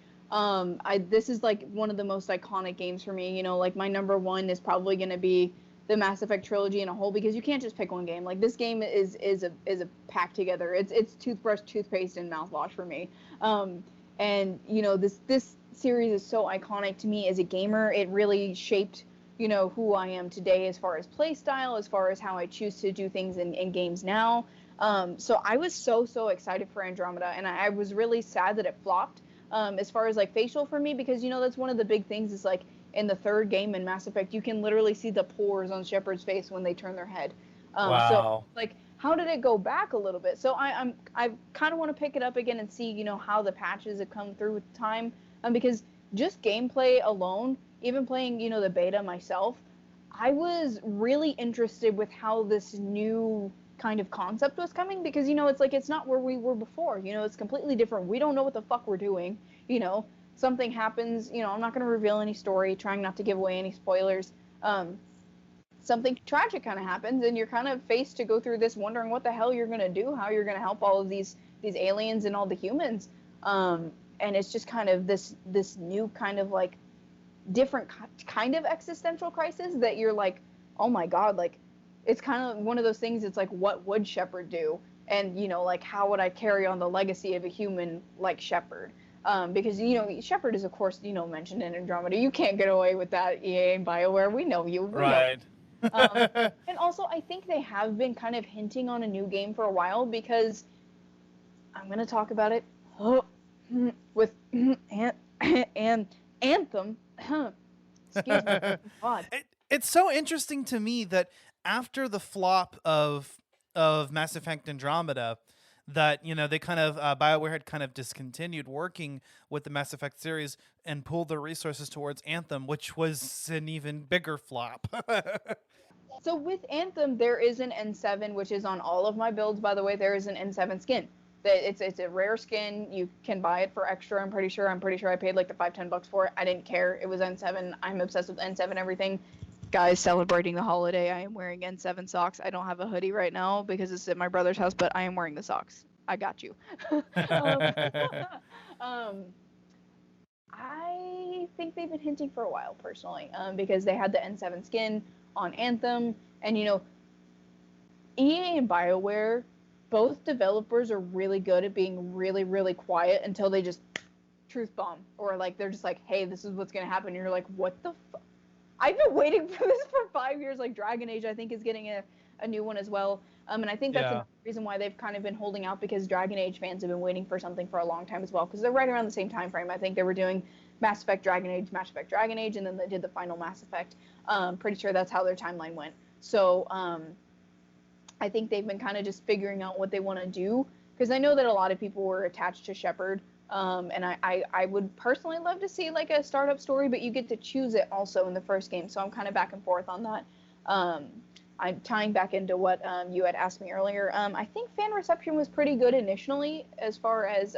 This is like one of the most iconic games for me. Like, my number one is probably going to be the Mass Effect trilogy in a whole, because you can't just pick one game. Like, this game is a pack together. It's toothbrush, toothpaste, and mouthwash for me. And this series is so iconic to me as a gamer. It really shaped who I am today as far as play style, as far as how I choose to do things in games now. So I was so excited for Andromeda, and I was really sad that it flopped. As far as like facial for me, because that's one of the big things is like in the third game in Mass Effect, you can literally see the pores on Shepard's face when they turn their head. Wow. So like, how did it go back a little bit? So I kind of want to pick it up again and see how the patches have come through with time, because just gameplay alone, even playing the beta myself, I was really interested with how this new kind of concept was coming, because it's like it's not where we were before. It's completely different. We don't know what the fuck we're doing. Something happens. I'm not going to reveal any story, trying not to give away any spoilers. Something tragic kind of happens, and you're kind of faced to go through this, wondering what the hell you're going to do, how you're going to help all of these aliens and all the humans. And it's just kind of this new kind of like different kind of existential crisis that you're like, oh my god, like it's kind of one of those things. It's like, what would Shepard do? And like, how would I carry on the legacy of a human like Shepard? Because Shepard is, of course, mentioned in Andromeda. You can't get away with that, EA and BioWare. We know you. Right. And also, I think they have been kind of hinting on a new game for a while, because I'm going to talk about it with and Anthem. Excuse me. God. It's so interesting to me that after the flop of Mass Effect Andromeda, that they kind of BioWare had kind of discontinued working with the Mass Effect series and pulled their resources towards Anthem, which was an even bigger flop. So with Anthem, there is an N7, which is on all of my builds, by the way. There is an N7 skin. It's a rare skin. You can buy it for extra. I'm pretty sure I paid like the $5-10 for it. I didn't care. It was N7. I'm obsessed with N7 everything. Guys, celebrating the holiday, I am wearing N7 socks. I don't have a hoodie right now because it's at my brother's house, but I am wearing the socks. I got you. I think they've been hinting for a while, personally, because they had the N7 skin on Anthem, and EA and BioWare, both developers are really good at being really, really quiet until they just truth bomb, or like they're just like, hey, this is what's gonna happen, and you're like, what the fuck? I've been waiting for this for 5 years. Like Dragon Age, I think, is getting a new one as well. And I think that's the reason why they've kind of been holding out, because Dragon Age fans have been waiting for something for a long time as well, because they're right around the same time frame. I think they were doing Mass Effect Dragon Age, and then they did the final Mass Effect. Pretty sure that's how their timeline went. So I think they've been kind of just figuring out what they want to do, because I know that a lot of people were attached to Shepard. And I would personally love to see like a startup story, but you get to choose it also in the first game. So I'm kind of back and forth on that. I'm tying back into what you had asked me earlier. I think fan reception was pretty good initially as far as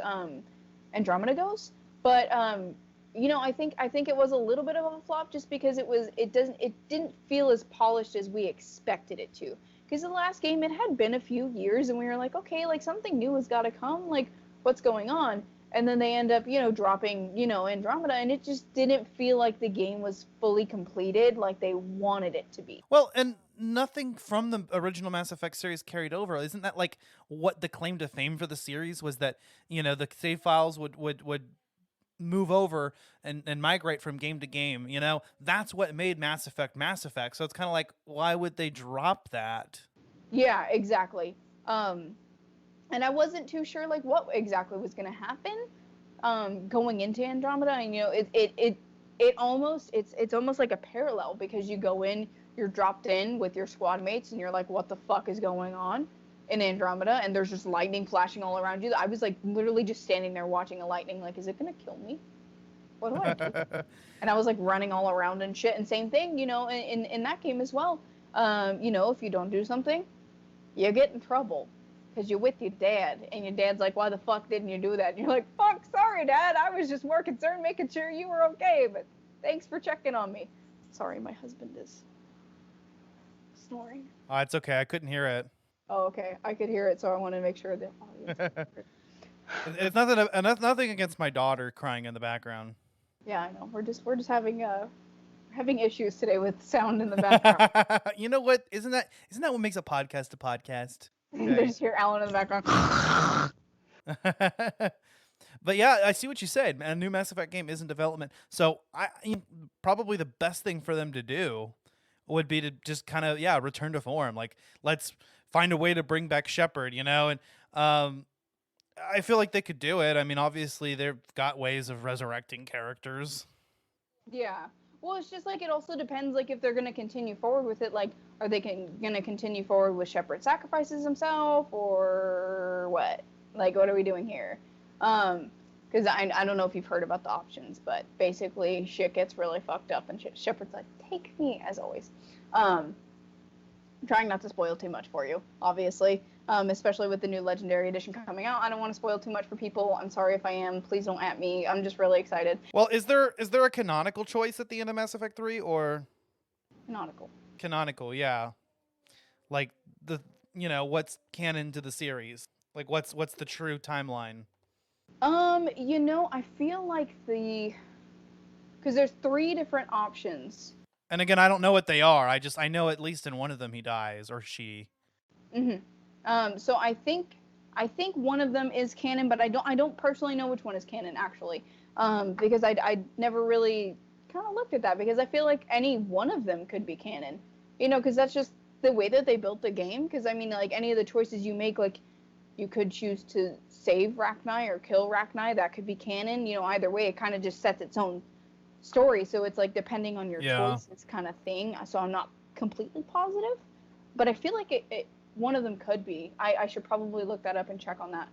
Andromeda goes, but I think it was a little bit of a flop, just because it didn't feel as polished as we expected it to. Because the last game, it had been a few years, and we were like, okay, like something new has got to come. Like, what's going on? And then they end up, dropping, Andromeda, and it just didn't feel like the game was fully completed like they wanted it to be. Well, and nothing from the original Mass Effect series carried over. Isn't that like what the claim to fame for the series was, that, the save files would move over and migrate from game to game? That's what made Mass Effect. So it's kind of like, why would they drop that? Yeah, exactly. And I wasn't too sure like what exactly was going to happen going into Andromeda. And it's almost like a parallel, because you go in, you're dropped in with your squad mates, and you're like, what the fuck is going on in Andromeda? And there's just lightning flashing all around you. I was like literally just standing there watching the lightning, like, is it going to kill me? What do I do? And I was like running all around and shit. And same thing, in that game as well. If you don't do something, you get in trouble. Because you're with your dad, and your dad's like, why the fuck didn't you do that? And you're like, fuck, sorry, Dad. I was just more concerned making sure you were okay, but thanks for checking on me. Sorry, my husband is snoring. Oh, it's okay. I couldn't hear it. Oh, okay. I could hear it, so I wanted to make sure that audience could hear it. It's nothing against my daughter crying in the background. Yeah, I know. We're just having issues today with sound in the background. You know what? Isn't that what makes a podcast a podcast? Okay. They just hear Alan in the background. But yeah, I see what you said. A new Mass Effect game is in development, so probably the best thing for them to do would be to just kind of return to form. Like, let's find a way to bring back Shepard, and I feel like they could do it. I mean, obviously they've got ways of resurrecting characters. Yeah. Well, it's just like, it also depends, like, if they're going to continue forward with it. Like, are they going to continue forward with Shepard sacrifices himself, or what? Like, what are we doing here? Because I don't know if you've heard about the options, but basically shit gets really fucked up, and Shepard's like, take me, as always. I'm trying not to spoil too much for you, obviously, especially with the new Legendary Edition coming out. I don't want to spoil too much for people. I'm sorry if I am. Please don't at me. I'm just really excited. Well, is there a canonical choice at the end of Mass Effect 3, or Canonical. canonical? Yeah, like what's canon to the series? Like what's the true timeline? I feel like because there's 3 different options. And again, I don't know what they are. I know at least in one of them he dies, or she. So I think one of them is canon, but I don't personally know which one is canon actually. Because I never really kind of looked at that, because I feel like any one of them could be canon. Because that's just the way that they built the game. Because I mean, like, any of the choices you make, like, you could choose to save Rachni or kill Rachni. That could be canon. Either way, it kind of just sets its own story. So it's like depending on your choices kind of thing. So I'm not completely positive, but I feel like it one of them could be. I should probably look that up and check on that.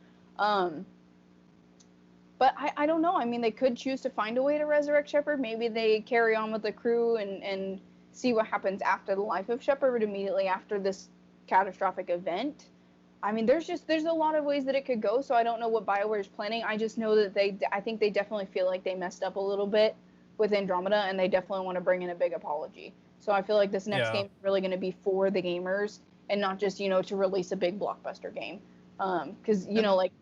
But I don't know. I mean, they could choose to find a way to resurrect Shepard. Maybe they carry on with the crew and see what happens after the life of Shepard, immediately after this catastrophic event. I mean, there's a lot of ways that it could go, so I don't know what BioWare is planning. I just know that I think they definitely feel like they messed up a little bit with Andromeda, and they definitely want to bring in a big apology. So I feel like this next game is really going to be for the gamers, and not just, to release a big blockbuster game. Because, like,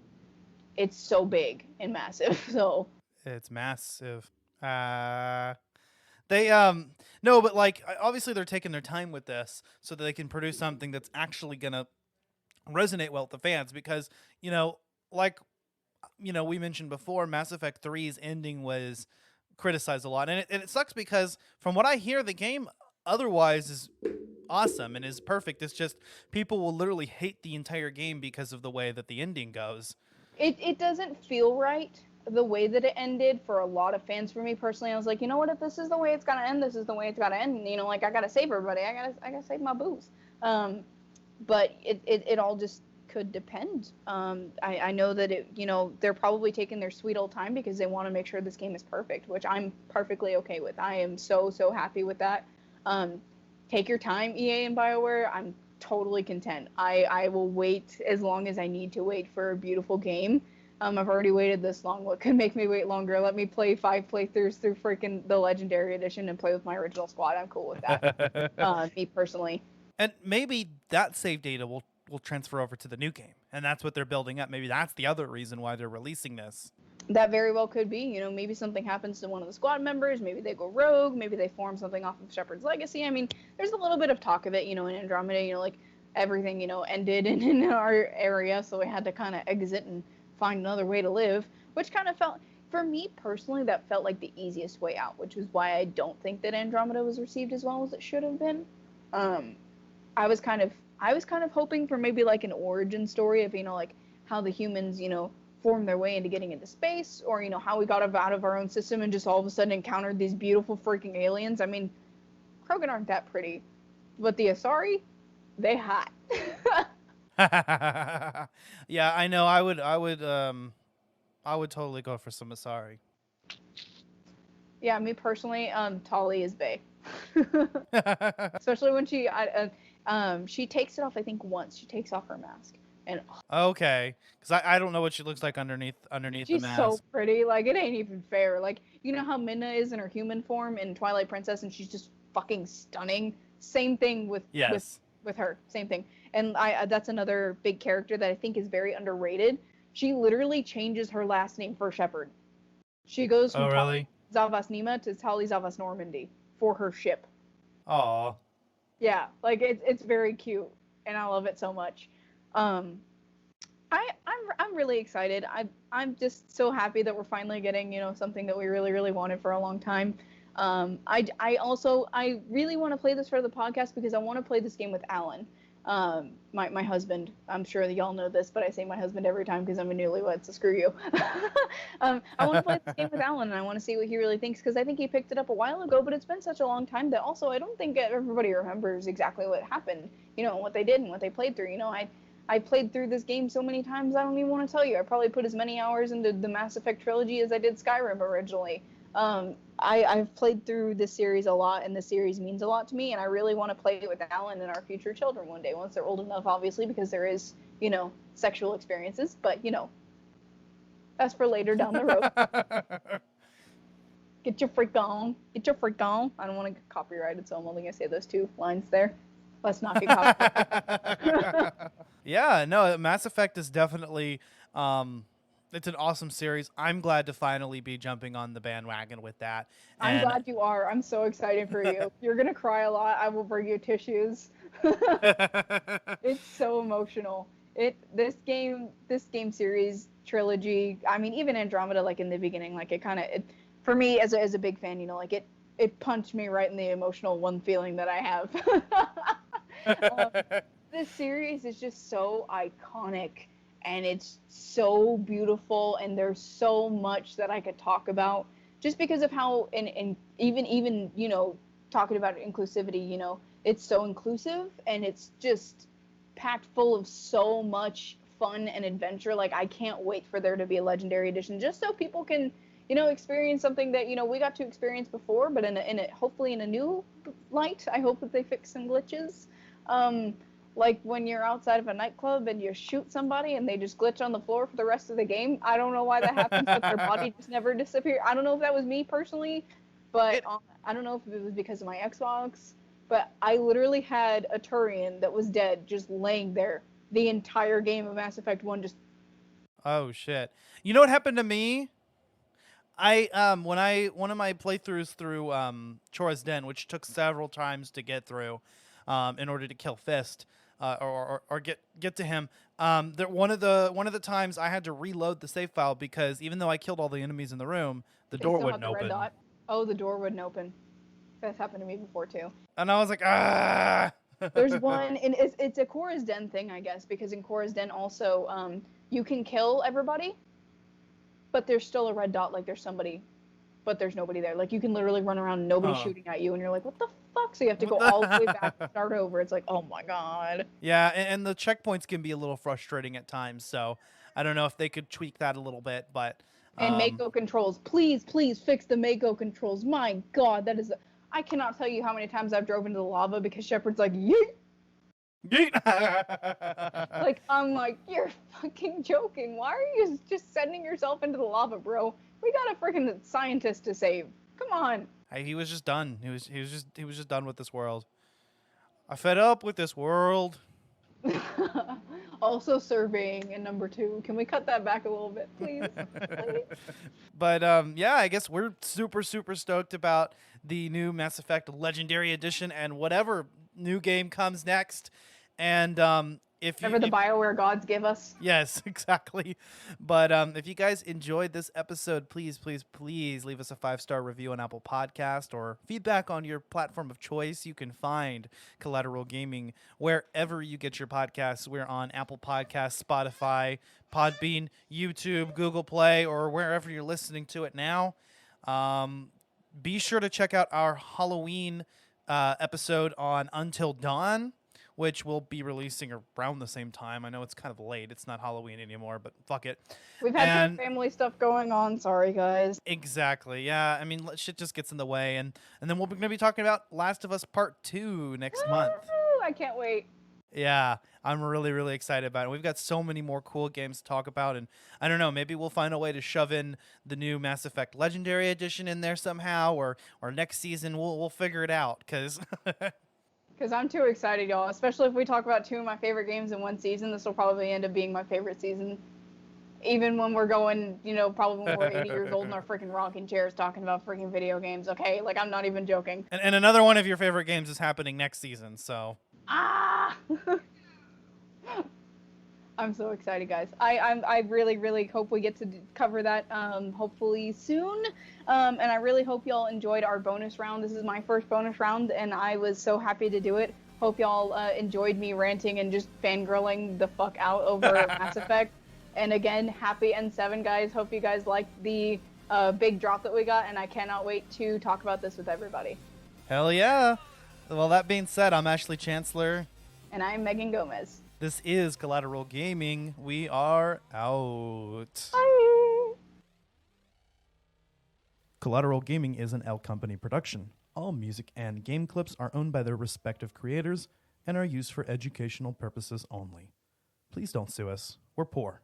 it's so big and massive, so. It's massive. They no, but like obviously they're taking their time with this so that they can produce something that's actually gonna resonate well with the fans, because like we mentioned before, Mass Effect 3's ending was criticized a lot, and it sucks because from what I hear, the game otherwise is awesome and is perfect. It's just people will literally hate the entire game because of the way that the ending goes. It doesn't feel right the way that it ended for a lot of fans. For me personally, I was like, you know what, if this is the way it's gotta end, this is the way it's gotta end. Like, I gotta save everybody. I gotta save my booze. But it all just could depend. I know that they're probably taking their sweet old time because they want to make sure this game is perfect, which I'm perfectly okay with. I am so happy with that. Take your time, EA and BioWare. I'm totally content. I will wait as long as I need to wait for a beautiful game. I've already waited this long. What could make me wait longer? Let me play 5 playthroughs through freaking the Legendary Edition and play with my original squad. I'm cool with that. Me personally. And maybe that save data will transfer over to the new game, and that's what they're building up. Maybe that's the other reason why they're releasing this. That very well could be. Maybe something happens to one of the squad members. Maybe they go rogue. Maybe they form something off of Shepard's legacy. I mean, there's a little bit of talk of it, in Andromeda. Like, everything, ended in our area, so we had to kind of exit and find another way to live, which kind of felt, for me personally, that felt like the easiest way out, which was why I don't think that Andromeda was received as well as it should have been. I was kind of hoping for maybe like an origin story of, like, how the humans, formed their way into getting into space, or, how we got out of our own system and just all of a sudden encountered these beautiful freaking aliens. I mean, Krogan aren't that pretty, but the Asari, they hot. Yeah, I know. I would totally go for some Asari. Yeah, me personally, Tali is bae. Especially when she takes it off, I think once. She takes off her mask. And okay, because I don't know what she looks like underneath the mask. She's so pretty. Like, it ain't even fair. Like, how Minna is in her human form in Twilight Princess, and she's just fucking stunning. Same thing with her. Same thing. And that's another big character that I think is very underrated. She literally changes her last name for Shepard. She goes from really? Zavas Nima to Tali Zavas Normandy for her ship. Aw. Yeah, like, it's very cute, and I love it so much. I'm really excited. I'm just so happy that we're finally getting, something that we really wanted for a long time. I really want to play this for the podcast because I want to play this game with Alan, my husband. I'm sure that y'all know this, but I say my husband every time because I'm a newlywed, so screw you. I want to play this game with Alan, and I want to see what he really thinks, because I think he picked it up a while ago, but it's been such a long time that also I don't think everybody remembers exactly what happened, what they did and what they played through. I played through this game so many times, I don't even want to tell you. I probably put as many hours into the Mass Effect trilogy as I did Skyrim originally. I've played through this series a lot, and the series means a lot to me, and I really want to play it with Alan and our future children one day, once they're old enough, obviously, because there is, sexual experiences, but, that's for later down the road. Get your freak on. Get your freak on. I don't want to get copyrighted, so I'm only going to say those 2 lines there. Let's not get copyrighted. Yeah, no, Mass Effect is definitely, it's an awesome series. I'm glad to finally be jumping on the bandwagon with that. I'm glad you are. I'm so excited for you. You're going to cry a lot. I will bring you tissues. It's so emotional. This game series trilogy, I mean, even Andromeda, like in the beginning, like for me as a big fan, it punched me right in the emotional one feeling that I have. This series is just so iconic, and it's so beautiful, and there's so much that I could talk about just because of how, and even talking about inclusivity, it's so inclusive, and it's just packed full of so much fun and adventure. Like, I can't wait for there to be a Legendary Edition, just so people can experience something that we got to experience before, but in a hopefully in a new light. I hope that they fix some glitches, like when you're outside of a nightclub and you shoot somebody and they just glitch on the floor for the rest of the game. I don't know why that happens, but their body just never disappears. I don't know if that was me personally, but I don't know if it was because of my Xbox, but I literally had a Turian that was dead just laying there the entire game of Mass Effect 1. Just Oh shit! You know what happened to me? One of my playthroughs through Chora's Den, which took several times to get through, in order to kill Fist, or get to him. One of the times I had to reload the save file because even though I killed all the enemies in the room, the door wouldn't open. Oh, the door wouldn't open. That's happened to me before too. And I was like, ah. There's one, and it's a Chora's Den thing, I guess, because in Chora's Den also, you can kill everybody, but there's still a red dot, like there's somebody, but there's nobody there. Like, you can literally run around and nobody's shooting at you, and you're like, what the fuck? So you have to go all the way back and start over. It's like, oh my god. Yeah, and the checkpoints can be a little frustrating at times, so I don't know if they could tweak that a little bit, but... And Mako controls. Please fix the Mako controls. My god, that is... I cannot tell you how many times I've drove into the lava because Shepard's like, yeet! Like, I'm like, you're fucking joking. Why are you just sending yourself into the lava, bro? We got a freaking scientist to save. Come on. Hey, he was just done. He was just done with this world. I fed up with this world. Also surveying in number 2. Can we cut that back a little bit, please? But yeah, I guess we're super stoked about the new Mass Effect Legendary Edition and whatever new game comes next. And whatever the BioWare gods give us. Yes, exactly. But if you guys enjoyed this episode, please leave us a 5-star review on Apple Podcast or feedback on your platform of choice. You can find Collateral Gaming wherever you get your podcasts. We're on Apple Podcasts, Spotify, Podbean, YouTube, Google Play, or wherever you're listening to it now. Be sure to check out our Halloween episode on Until Dawn, which we'll be releasing around the same time. I know it's kind of late. It's not Halloween anymore, but fuck it. We've had some family stuff going on. Sorry, guys. Exactly. Yeah, I mean, shit just gets in the way. And then we're going to be talking about Last of Us Part 2 next month. I can't wait. Yeah, I'm really excited about it. We've got so many more cool games to talk about. And I don't know, maybe we'll find a way to shove in the new Mass Effect Legendary Edition in there somehow. Or next season, we'll figure it out. Because I'm too excited, y'all. Especially if we talk about 2 of my favorite games in one season. This will probably end up being my favorite season. Even when we're going, probably when we're 80 years old in our freaking rocking chairs talking about freaking video games, okay? Like, I'm not even joking. And another one of your favorite games is happening next season, so... Ah! I'm so excited, guys. I really hope we get to cover that hopefully soon. And I really hope y'all enjoyed our bonus round. This is my first bonus round, and I was so happy to do it. Hope y'all enjoyed me ranting and just fangirling the fuck out over Mass Effect. And again, happy N7, guys. Hope you guys liked the big drop that we got, and I cannot wait to talk about this with everybody. Hell yeah. Well, that being said, I'm Ashley Chancellor. And I'm Megan Gomez. This is Collateral Gaming. We are out. Bye. Collateral Gaming is an L Company production. All music and game clips are owned by their respective creators and are used for educational purposes only. Please don't sue us. We're poor.